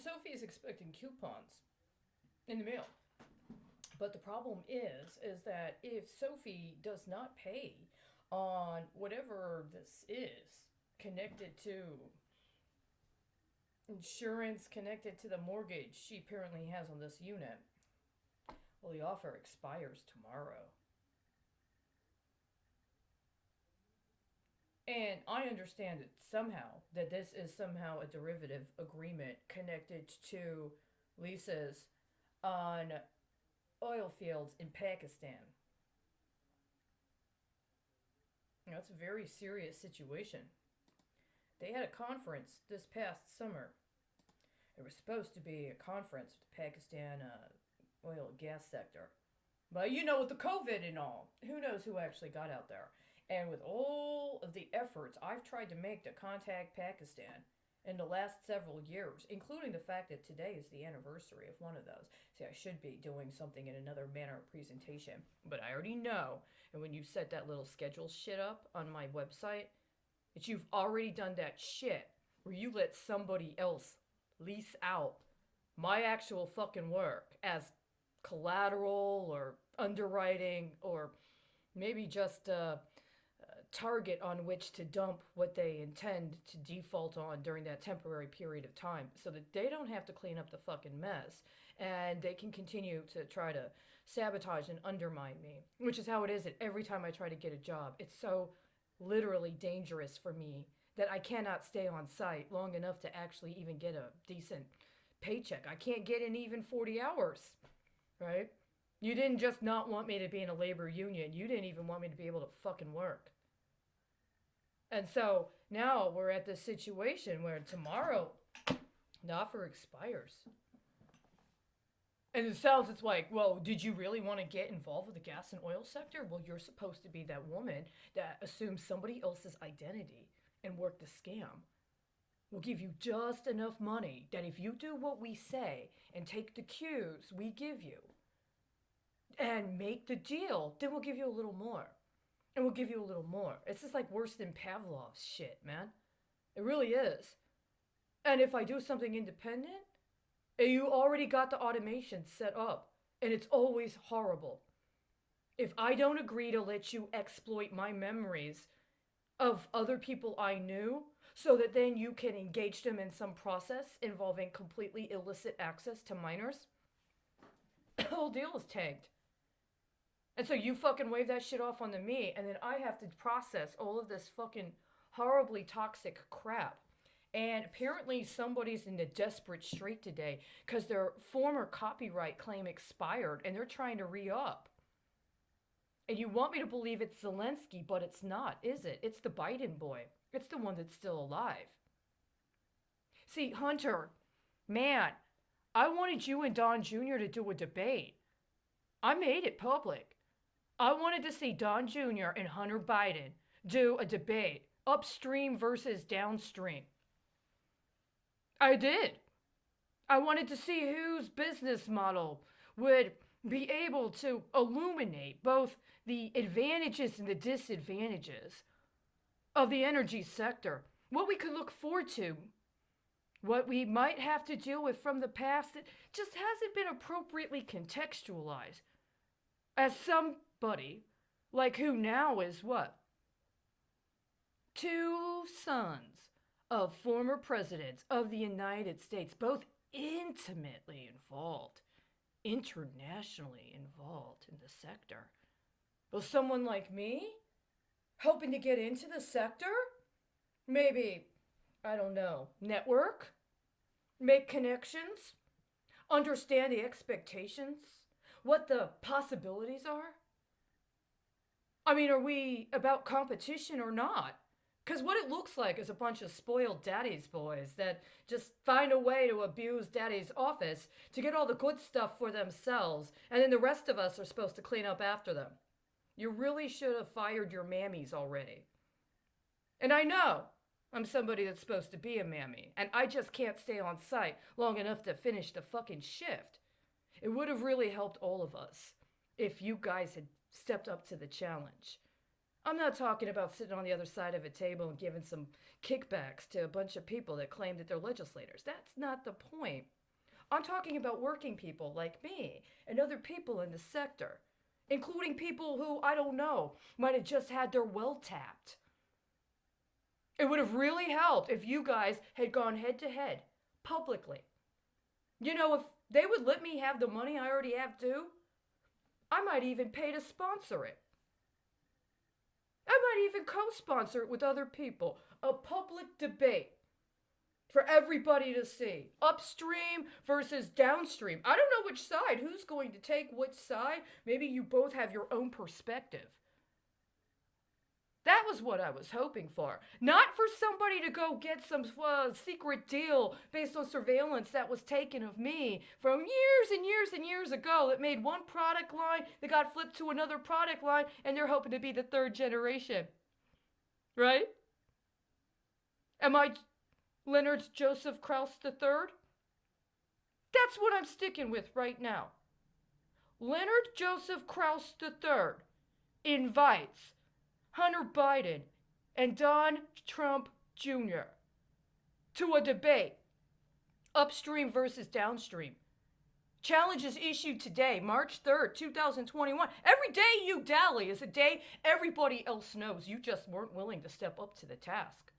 Sophie is expecting coupons in the mail. But the problem is that if Sophie does not pay on whatever this is connected to insurance, connected to the mortgage she apparently has on this unit, well, the offer expires tomorrow. And I understand it somehow that this is somehow a derivative agreement connected to leases on oil fields in Pakistan. You know, it's a very serious situation. They had a conference this past summer. It was supposed to be a conference with the Pakistan oil and gas sector. But you know, with the COVID and all, who knows who actually got out there. And with all of the efforts I've tried to make to contact Pakistan in the last several years, including the fact that today is the anniversary of one of those. See, I should be doing something in another manner of presentation, but I already know. And when you set that little schedule shit up on my website, that you've already done that shit where you let somebody else lease out my actual fucking work as collateral or underwriting or maybe just a target on which to dump what they intend to default on during that temporary period of time so that they don't have to clean up the fucking mess and they can continue to try to sabotage and undermine me, which is how it is at every time I try to get a job. It's so literally dangerous for me that I cannot stay on site long enough to actually even get a decent paycheck. I can't get in even 40 hours, right? You didn't just not want me to be in a labor union. You didn't even want me to be able to fucking work. And so now we're at this situation where tomorrow the offer expires. And it sounds, it's like, well, did you really want to get involved with the gas and oil sector? Well, you're supposed to be that woman that assumes somebody else's identity and work the scam. We'll give you just enough money that if you do what we say and take the cues we give you and make the deal, then we'll give you a little more. And we'll give you a little more. It's just like worse than Pavlov's shit, man. It really is. And if I do something independent, you already got the automation set up. And it's always horrible. If I don't agree to let you exploit my memories of other people I knew, so that then you can engage them in some process involving completely illicit access to minors, the whole deal is tagged. And so you fucking wave that shit off onto me, and then I have to process all of this fucking horribly toxic crap. And apparently somebody's in a desperate strait today because their former copyright claim expired, and they're trying to re-up. And you want me to believe it's Zelensky, but it's not, is it? It's the Biden boy. It's the one that's still alive. See, Hunter, man, I wanted you and Don Jr. to do a debate. I made it public. I wanted to see Don Jr. and Hunter Biden do a debate, upstream versus downstream. I did. I wanted to see whose business model would be able to illuminate both the advantages and the disadvantages of the energy sector, what we could look forward to, what we might have to deal with from the past that just hasn't been appropriately contextualized. As somebody, like who now is what? Two sons of former presidents of the United States, both intimately involved, internationally involved in the sector. Will someone like me, hoping to get into the sector, maybe, I don't know, network, make connections, understand the expectations, what the possibilities are? I mean, are we about competition or not? Because what it looks like is a bunch of spoiled daddy's boys that just find a way to abuse daddy's office to get all the good stuff for themselves, and then the rest of us are supposed to clean up after them. You really should have fired your mammies already. And I know I'm somebody that's supposed to be a mammy, and I just can't stay on site long enough to finish the fucking shift. It would have really helped all of us if you guys had stepped up to the challenge. I'm not talking about sitting on the other side of a table and giving some kickbacks to a bunch of people that claim that they're legislators. That's not the point. I'm talking about working people like me and other people in the sector, including people who, I don't know, might have just had their well tapped. It would have really helped if you guys had gone head to head, publicly. You know, if they would let me have the money I already have too, I might even pay to sponsor it. I might even co-sponsor it with other people. A public debate for everybody to see. Upstream versus downstream. I don't know which side. Who's going to take which side? Maybe you both have your own perspective. That was what I was hoping for. Not for somebody to go get some secret deal based on surveillance that was taken of me from years and years and years ago that made one product line that got flipped to another product line, and they're hoping to be the third generation. Right? Am I Leonard Joseph Krauss III? That's what I'm sticking with right now. Leonard Joseph Krauss III invites Hunter Biden and Don Trump Jr. to a debate, upstream versus downstream. Challenge is issued today, March 3rd, 2021. Every day you dally is a day everybody else knows. You just weren't willing to step up to the task.